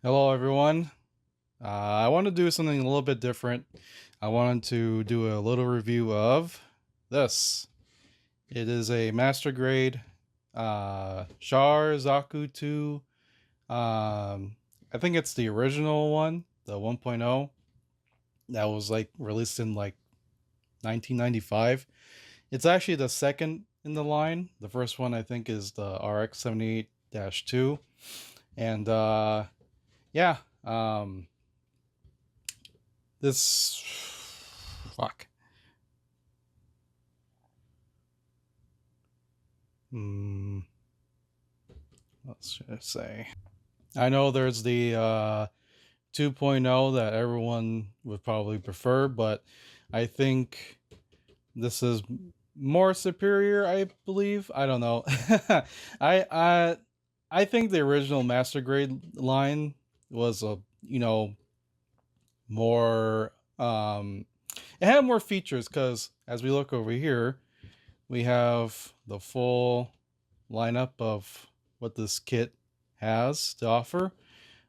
Hello, everyone. I want to do something a little bit different. I wanted to do a little review of this. It is a master grade Char Zaku 2. I think it's the original one, the 1.0, that was like released in like 1995. It's actually the second in the line. The first one I think is the RX 78-2. And yeah, this fuck. Hmm. What should I say? I know there's the 2.0 that everyone would probably prefer, but I think this is more superior. I believe. I don't know. I I I think the original Master Grade line was a more it had more features because as we look over here, we have the full lineup of what this kit has to offer.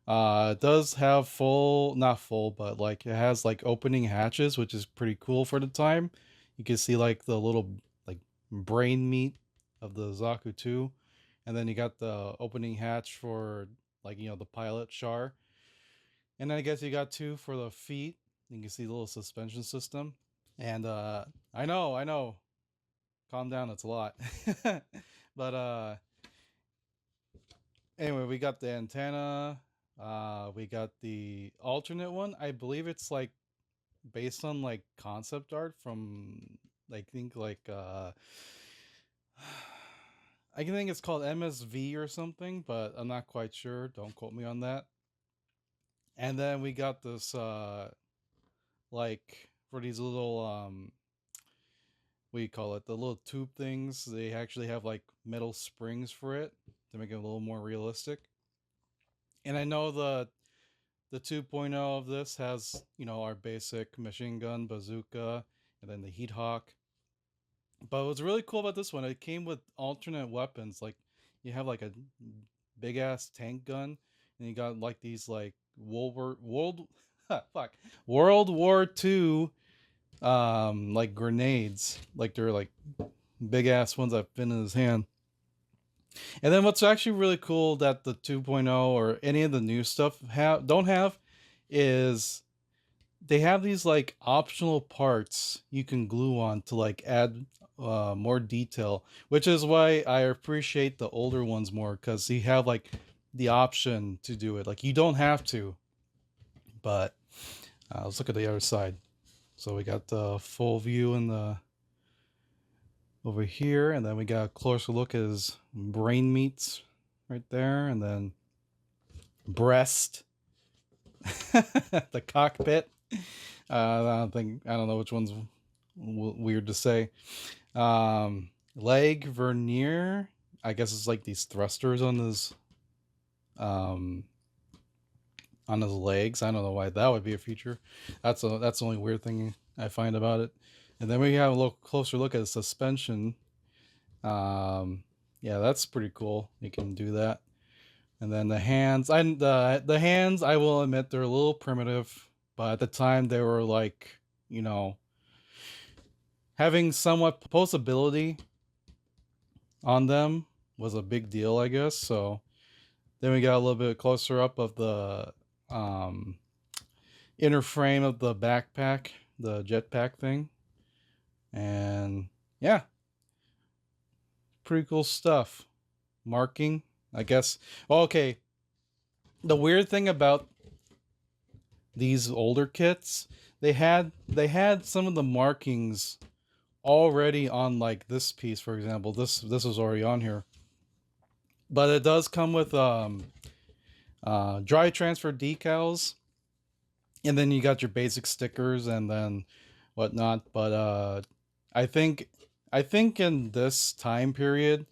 It does have full, not full, but like it has like opening hatches, which is pretty cool for the time. You can see like the little like brain meat of the Zaku 2. And then you got the opening hatch for like, the pilot Char. And then I guess you got two for the feet. You can see the little suspension system. And I know. Calm down, it's a lot. But anyway, we got the antenna. We got the alternate one. I believe it's like based on like concept art from I think like I can think it's called MSV or something, but I'm not quite sure. Don't quote me on that. And then we got this like for these little what do you call it? The little tube things. They actually have like metal springs for it to make it a little more realistic. And I know the 2.0 of this has, our basic machine gun, bazooka, and then the heat hawk. But what's really cool about this one, it came with alternate weapons. Like you have like a big ass tank gun, and you got like these like fuck World War II like grenades. Like they're like big ass ones that fit in his hand. And then what's actually really cool that the 2.0 or any of the new stuff don't have is they have these like optional parts you can glue on to like add more detail, which is why I appreciate the older ones more because you have like the option to do it. Like you don't have to, but let's look at the other side. So we got the full view in the over here, and then we got a closer look at his brain meats right there, and then breast, the cockpit. I don't know which one's weird to say. Leg vernier. I guess it's like these thrusters um on his legs. I don't know why that would be a feature. That's the only weird thing I find about it. And then we have a little closer look at the suspension. Yeah, that's pretty cool. You can do that. And then the hands, the hands, I will admit they're a little primitive, but at the time they were like, having somewhat posability on them was a big deal, I guess. So then we got a little bit closer up of the um, inner frame of the backpack, the jetpack thing, and yeah, pretty cool stuff. Marking, I guess. Well, okay, the weird thing about these older kits, they had some of the markings already on like this piece, for example. This was already on here, but it does come with dry transfer decals, and then you got your basic stickers and then whatnot. But I think I think in this time period,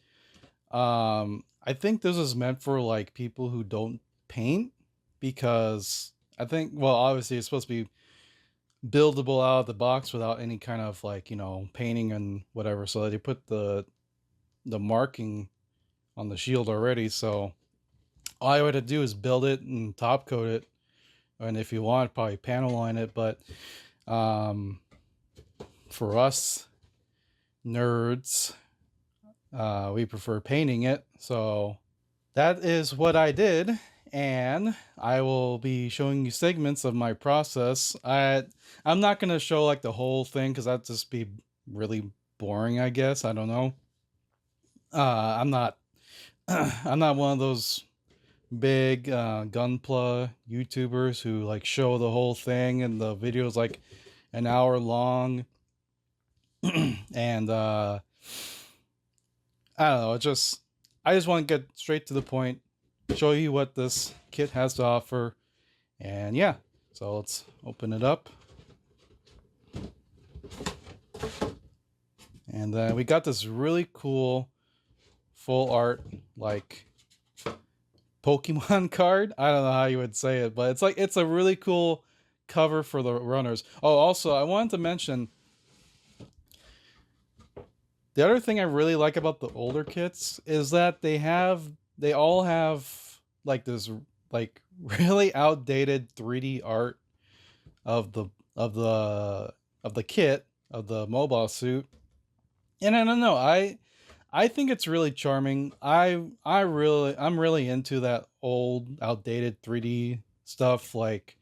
I think this is meant for like people who don't paint because I think, well, obviously it's supposed to be buildable out of the box without any kind of like painting and whatever. So they put the marking on the shield already. So all I would have to do is build it and top coat it, and if you want, probably panel line it. But for us nerds, we prefer painting it. So that is what I did, and I will be showing you segments of my process. I'm not going to show like the whole thing because that'd just be really boring, I guess. I don't know. I'm not I'm not one of those big gunpla YouTubers who like show the whole thing, and the video is like an hour long. And I don't know, I just want to get straight to the point, show you what this kit has to offer, and yeah, so let's open it up. And then we got this really cool full art like Pokemon card. I don't know how you would say it, but it's a really cool cover for the runners. Oh, also I wanted to mention the other thing I really like about the older kits is that they all have like this like really outdated 3D art of the kit, of the mobile suit. And I don't know, I think it's really charming. I'm really into that old outdated 3D stuff, like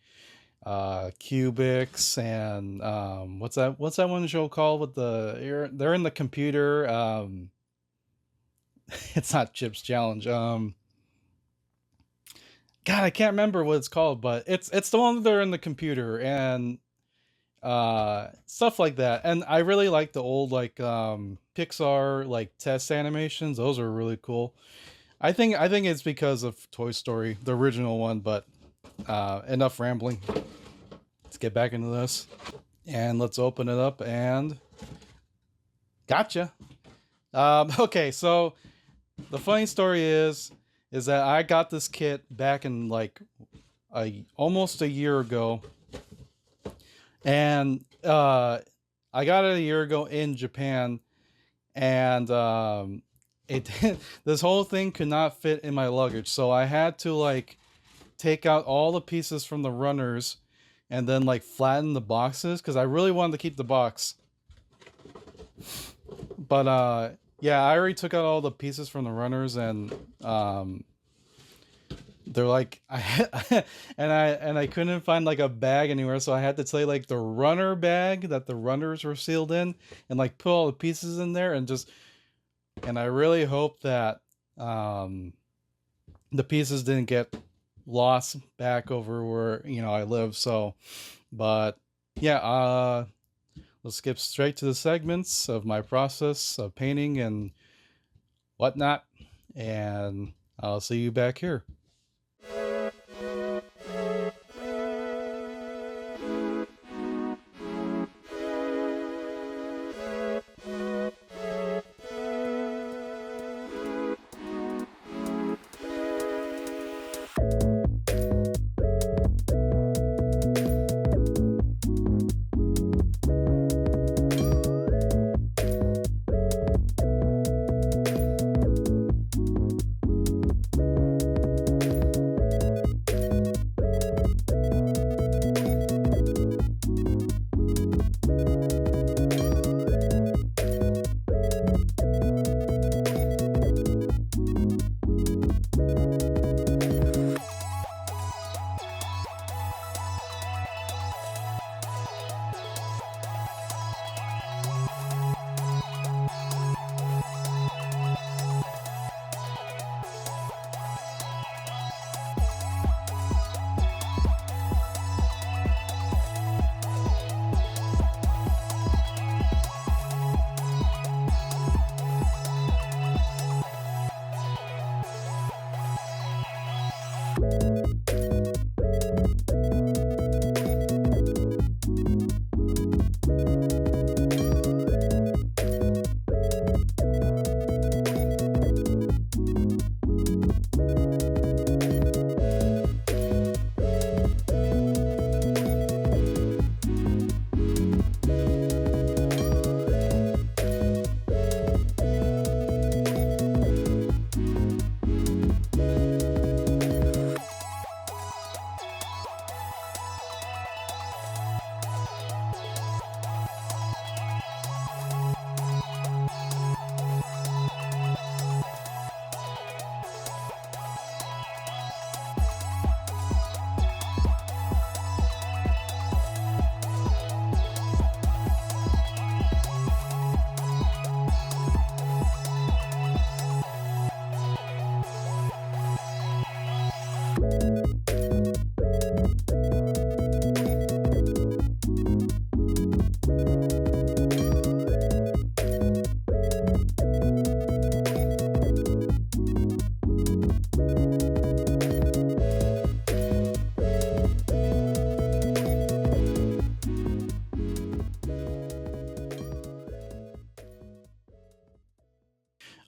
Cubics and what's that one show called with they're in the computer, it's not Chips Challenge, God, I can't remember what it's called, but it's the one that they're in the computer, and stuff like that. And I really like the old like Pixar like test animations. Those are really cool. I think it's because of Toy Story, the original one. But enough rambling. Let's get back into this, and let's open it up. And gotcha. Okay, so the funny story is that I got this kit back in like almost a year ago, and I got it a year ago in Japan, and this whole thing could not fit in my luggage, so I had to like take out all the pieces from the runners and then like flatten the boxes because I really wanted to keep the box. But yeah, I already took out all the pieces from the runners, and they're like I couldn't find like a bag anywhere, so I had to take like the runner bag that the runners were sealed in and like put all the pieces in there, and I really hope that the pieces didn't get lost back over where I live. So but yeah, let's skip straight to the segments of my process of painting and whatnot, and I'll see you back here.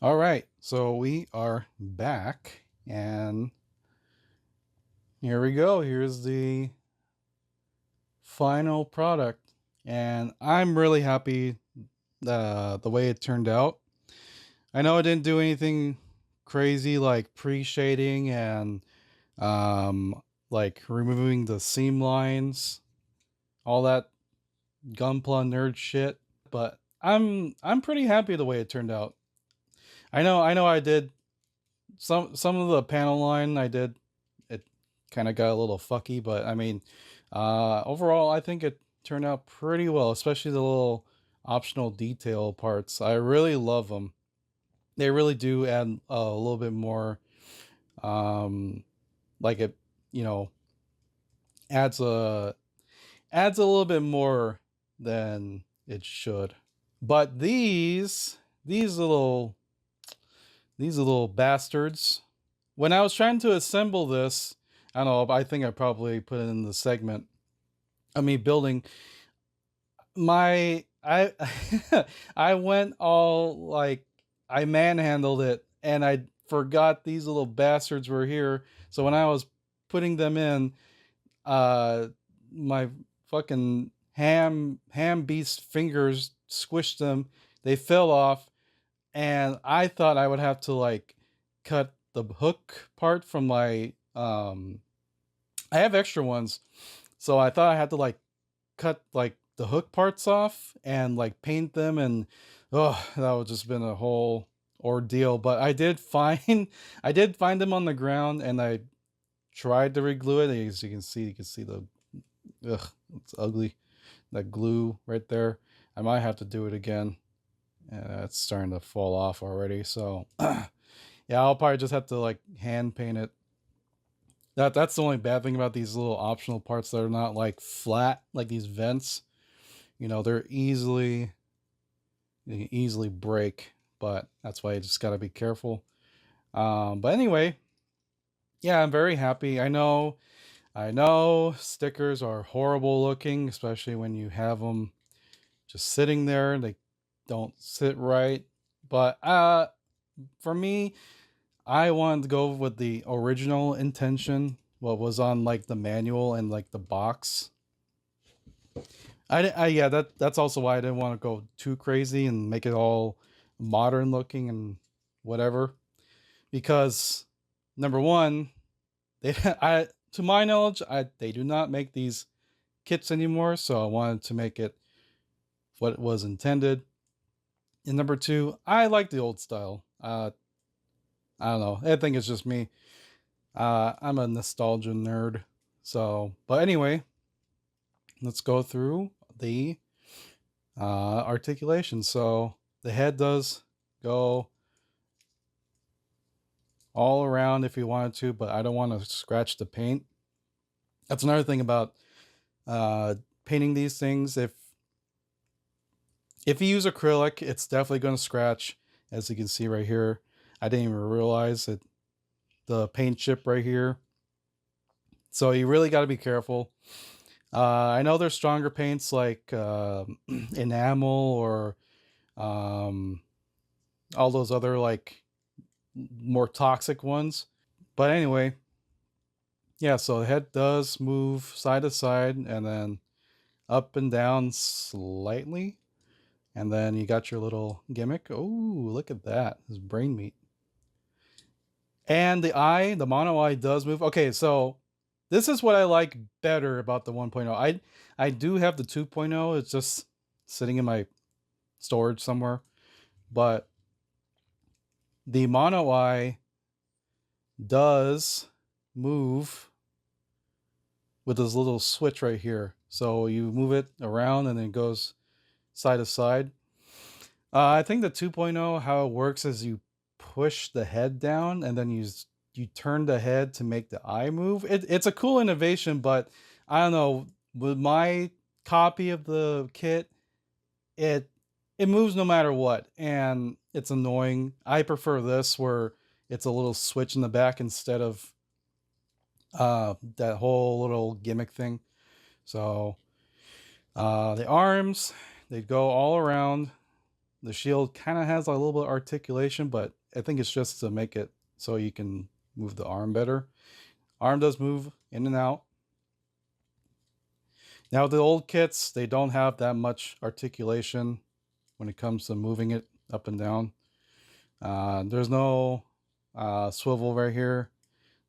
All right, so we are back, and here we go. Here's the final product, and I'm really happy the way it turned out. I know I didn't do anything crazy like pre-shading and um, like removing the seam lines, all that Gunpla nerd shit, but I'm pretty happy the way it turned out. I know I did some of the panel line I did it kind of got a little fucky, but I mean overall I think it turned out pretty well, especially the little optional detail parts. I really love them. They really do add a little bit more um like it, you know, adds a little bit more than it should. But these little bastards, when I was trying to assemble this, I don't know, I think I probably put it in the segment of me building my I I went all like I manhandled it and I forgot these little bastards were here. So when I was putting them in, uh my fucking ham beast fingers squished them. They fell off, and I thought I would have to like cut the hook part from my I have extra ones. So I thought I had to like cut like the hook parts off and like paint them, and oh, that would just been a whole ordeal. But I did find I did find them on the ground, and I tried to reglue it. As you can see the ugh, it's ugly. That glue right there. I might have to do it again. It's starting to fall off already. So yeah, I'll probably just have to like hand paint it. That's the only bad thing about these little optional parts that are not like flat, like these vents. You know, they can easily break, but that's why you just gotta be careful. But anyway, yeah, I'm very happy. I know stickers are horrible looking, especially when you have them just sitting there. They don't sit right. But for me, I wanted to go with the original intention, what was on like the manual and like the box. Yeah, that's also why I didn't want to go too crazy and make it all modern looking and whatever. Because number one, they I to my knowledge, they do not make these kits anymore, so I wanted to make it what it was intended. And number two, I like the old style. I don't know. I think it's just me. I'm a nostalgia nerd. So, but anyway, let's go through the articulation. So the head does go all around if you wanted to, but I don't want to scratch the paint. That's another thing about uh, painting these things. If you use acrylic, it's definitely going to scratch. As you can see right here, I didn't even realize that the paint chip right here. So you really got to be careful. I know there's stronger paints like enamel or um, all those other like more toxic ones. But anyway, yeah, so the head does move side to side and then up and down slightly. And then you got your little gimmick. Oh, look at that. This brain meat. And the mono eye does move. Okay, so this is what I like better about the 1.0. I do have the 2.0. It's just sitting in my storage somewhere. But the mono eye does move with this little switch right here. So you move it around and then it goes side to side. I think the 2.0, how it works is you push the head down and then you turn the head to make the eye move. It's a cool innovation, but I don't know. With my copy of the kit, it it moves no matter what, and it's annoying. I prefer this where it's a little switch in the back instead of that whole little gimmick thing. So the arms, they go all around. The shield kind of has a little bit of articulation, but I think it's just to make it so you can move the arm better. Arm does move in and out. Now the old kits, they don't have that much articulation when it comes to moving it up and down. There's no swivel right here,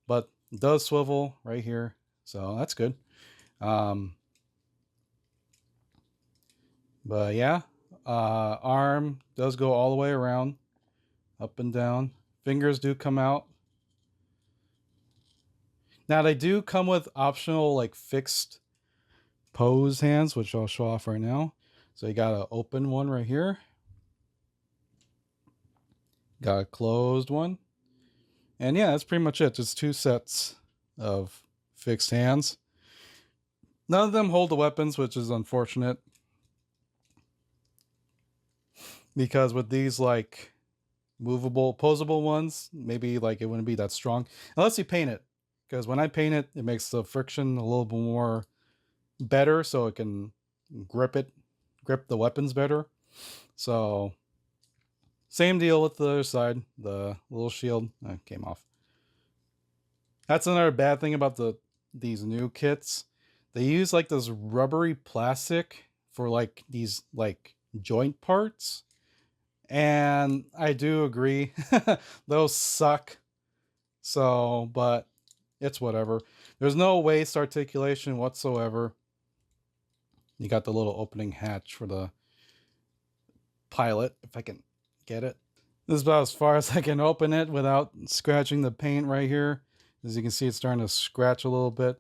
but it does swivel right here, so that's good. But yeah, arm does go all the way around, up and down. Fingers do come out. Now they do come with optional like fixed pose hands, which I'll show off right now. So you got an open one right here. Got a closed one. And yeah, that's pretty much it. Just 2 sets of fixed hands. None of them hold the weapons, which is unfortunate. Because with these like movable, posable ones, maybe like it wouldn't be that strong. Unless you paint it. Because when I paint it, it makes the friction a little bit more better so it can grip the weapons better. So same deal with the other side. The little shield came off. That's another bad thing about these new kits. They use like this rubbery plastic for like these like joint parts. And I do agree. Those suck. So, but it's whatever. There's no waist articulation whatsoever. You got the little opening hatch for the pilot, if I can get it. This is about as far as I can open it without scratching the paint right here. As you can see, it's starting to scratch a little bit.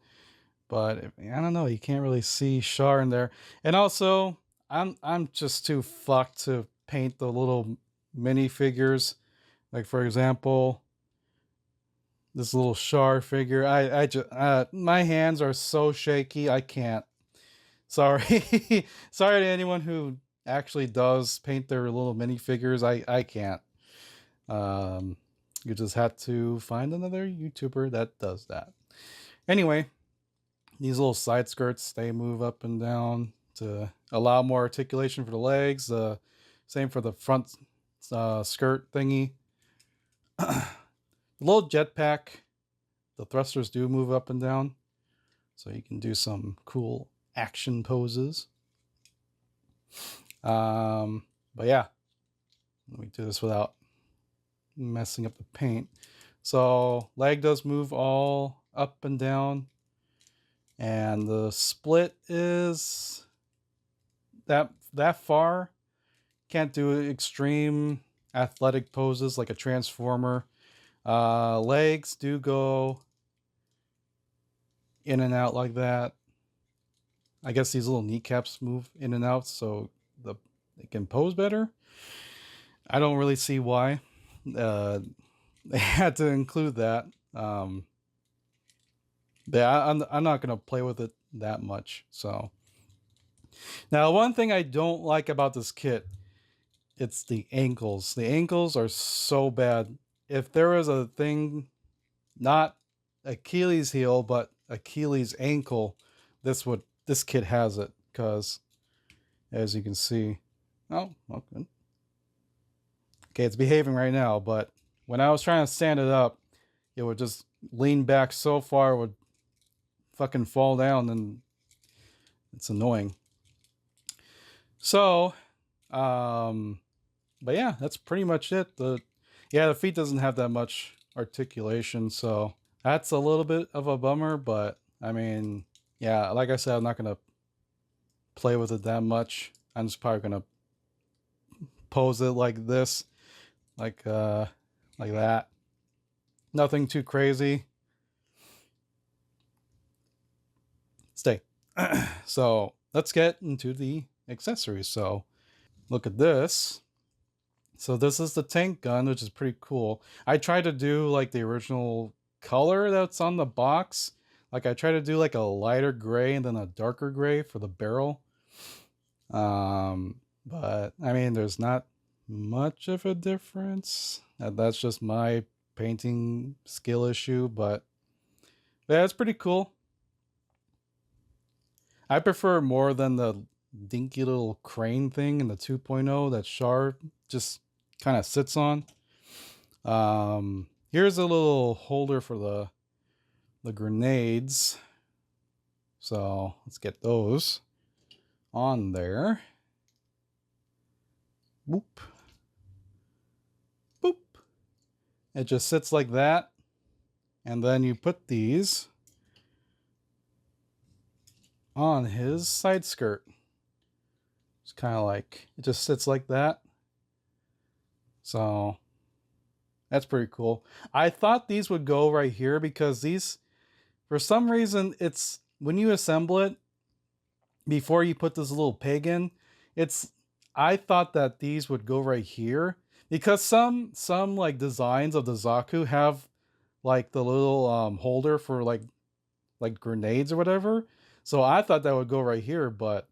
But I don't know, you can't really see Char in there. And also, I'm just too fucked to paint the little mini figures. Like for example, this little Char figure. I just my hands are so shaky, I can't. Sorry. Sorry to anyone who actually does paint their little minifigures. I can't. You just have to find another YouTuber that does that. Anyway, these little side skirts, they move up and down to allow more articulation for the legs. Same for the front skirt thingy. The little jetpack, the thrusters do move up and down, so you can do some cool action poses. But yeah, let me do this without messing up the paint. So leg does move all up and down, and the split is that far. Can't do extreme athletic poses like a transformer. Legs do go in and out like that. I guess these little kneecaps move in and out so they can pose better. I don't really see why they had to include that. But I'm not gonna play with it that much. So now, one thing I don't like about this kit, it's the ankles. The ankles are so bad. If there was a thing, not Achilles heel, but Achilles ankle, this kit has it. Because as you can see, oh, okay. Okay, it's behaving right now, but when I was trying to stand it up, it would just lean back so far, it would fucking fall down, and it's annoying. So, but yeah, that's pretty much it. The feet doesn't have that much articulation, so that's a little bit of a bummer, but I mean, yeah, like I said, I'm not gonna play with it that much. I'm just probably gonna pose it like this, like that. Nothing too crazy. Stay. So let's get into the accessories. So look at this. So this is the tank gun, which is pretty cool. I tried to do like the original color that's on the box. Like I tried to do like a lighter gray and then a darker gray for the barrel. But I mean, there's not much of a difference. That's just my painting skill issue, but yeah, it's pretty cool. I prefer more than the dinky little crane thing in the 2.0 that Char just kind of sits on. Here's a little holder for the grenades. So let's get those on there. Boop. Boop. It just sits like that. And then you put these on his side skirt. It's kind of like, it just sits like that. So that's pretty cool. I thought these would go right here because these, for some reason, it's when you assemble it, before you put this little peg in, I thought that these would go right here because some like designs of the Zaku have like the little holder for like grenades or whatever. So I thought that would go right here, but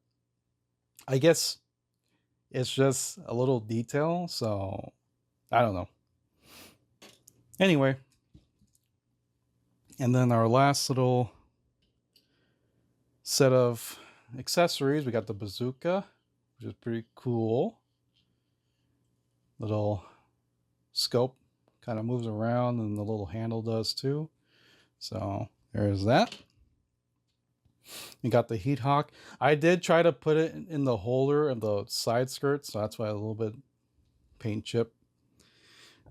I guess it's just a little detail, so I don't know. Anyway, and then our last little set of accessories, we got the bazooka, which is pretty cool. Little scope kind of moves around, and the little handle does too. So there's that. You got the heat hawk. I did try to put it in the holder and the side skirt, so that's why a little bit paint chip.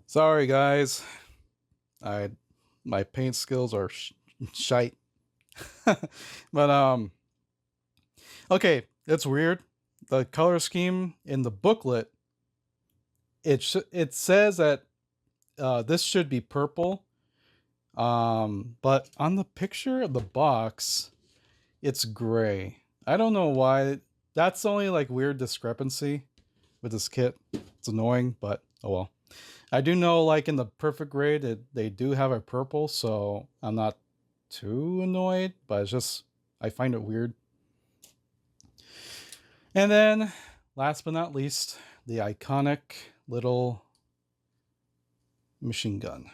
Sorry guys, my paint skills are shite. But okay, it's weird. The color scheme in the booklet, it says that this should be purple, but on the picture of the box, it's gray. I don't know why. That's the only like weird discrepancy with this kit. It's annoying, but oh well. I do know like in the perfect grade they do have a purple, so I'm not too annoyed, but it's just I find it weird. And then last but not least, the iconic little machine gun.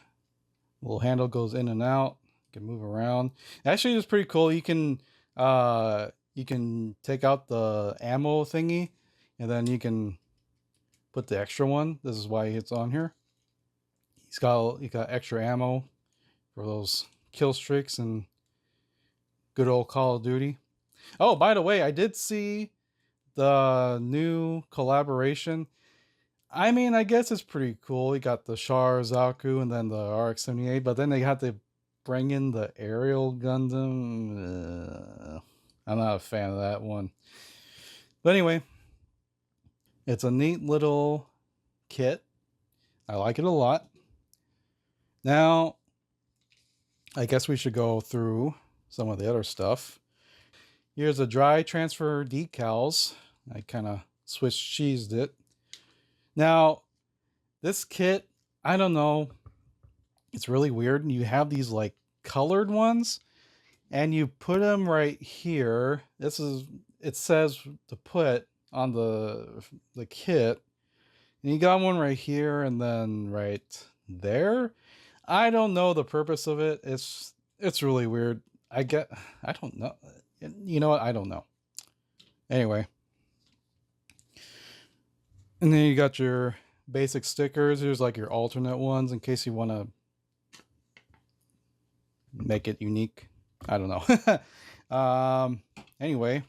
Little handle goes in and out. You can move around. Actually, it's pretty cool. You can take out the ammo thingy, and then you can put the extra one. This is why it's on here. You got extra ammo for those kill streaks and good old Call of Duty. Oh, by the way, I did see the new collaboration. I mean, I guess it's pretty cool. You got the Char Zaku and then the RX-78, but then they had to bring in the aerial Gundam. I'm not a fan of that one. But anyway, it's a neat little kit. I like it a lot. Now, I guess we should go through some of the other stuff. Here's the dry transfer decals. I kind of Swiss cheesed it. Now, this kit, I don't know. It's really weird. You have these like colored ones and you put them right here. It says to put on the kit. And you got one right here and then right there. I don't know the purpose of it. It's really weird. I don't know. You know what? I don't know. Anyway. And then you got your basic stickers. Here's like your alternate ones in case you want to make it unique. I don't know. Anyway.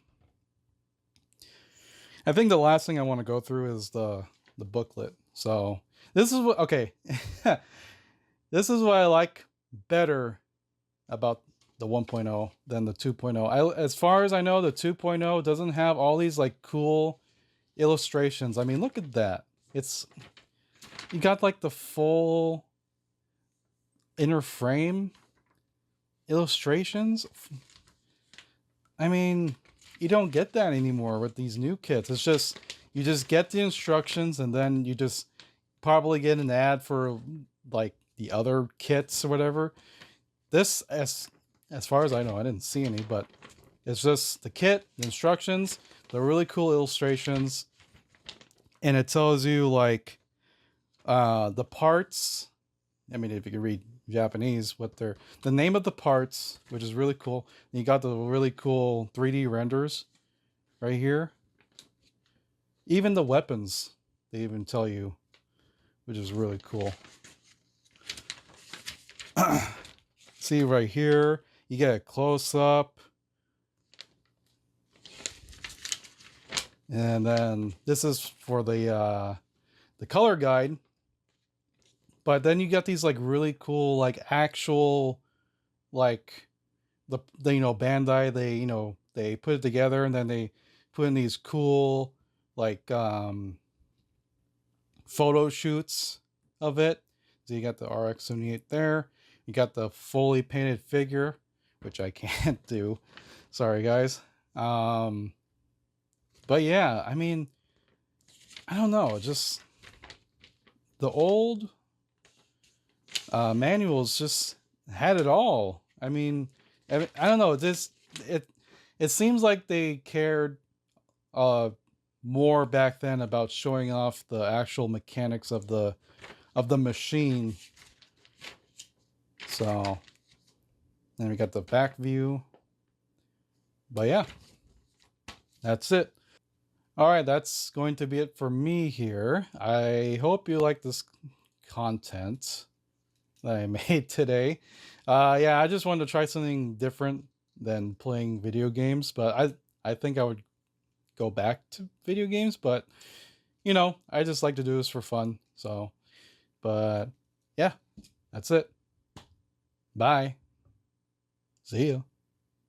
I think the last thing I want to go through is the booklet. So this is what, okay. This is what I like better about the 1.0 than the 2.0. As far as I know, the 2.0 doesn't have all these like cool illustrations. I mean, look at that. You got like the full inner frame illustrations. I mean, you don't get that anymore with these new kits. It's just, you just get the instructions and then you just probably get an ad for like the other kits or whatever. This, as far as I know, I didn't see any, but it's just the kit, the instructions, the really cool illustrations, and it tells you like the parts. I mean, if you can read Japanese, what they're, the name of the parts, which is really cool. And you got the really cool 3D renders right here. Even the weapons, they even tell you, which is really cool. See right here, you get a close up. And then this is for the color guide. But then you got these like really cool like actual like the Bandai, they put it together and then they put in these cool like photo shoots of it. So you got the RX-78 there. You got the fully painted figure, which I can't do. Sorry guys. But yeah, I mean, I don't know, just the old manuals just had it all. I mean, I don't know, it seems like they cared more back then about showing off the actual mechanics of the machine. So then we got the back view. But yeah, that's it. All right, that's going to be it for me here. I hope you like this content that I made today. Yeah, I just wanted to try something different than playing video games, but I think I would go back to video games, but I just like to do this for fun. So, but yeah, that's it. Bye. See you.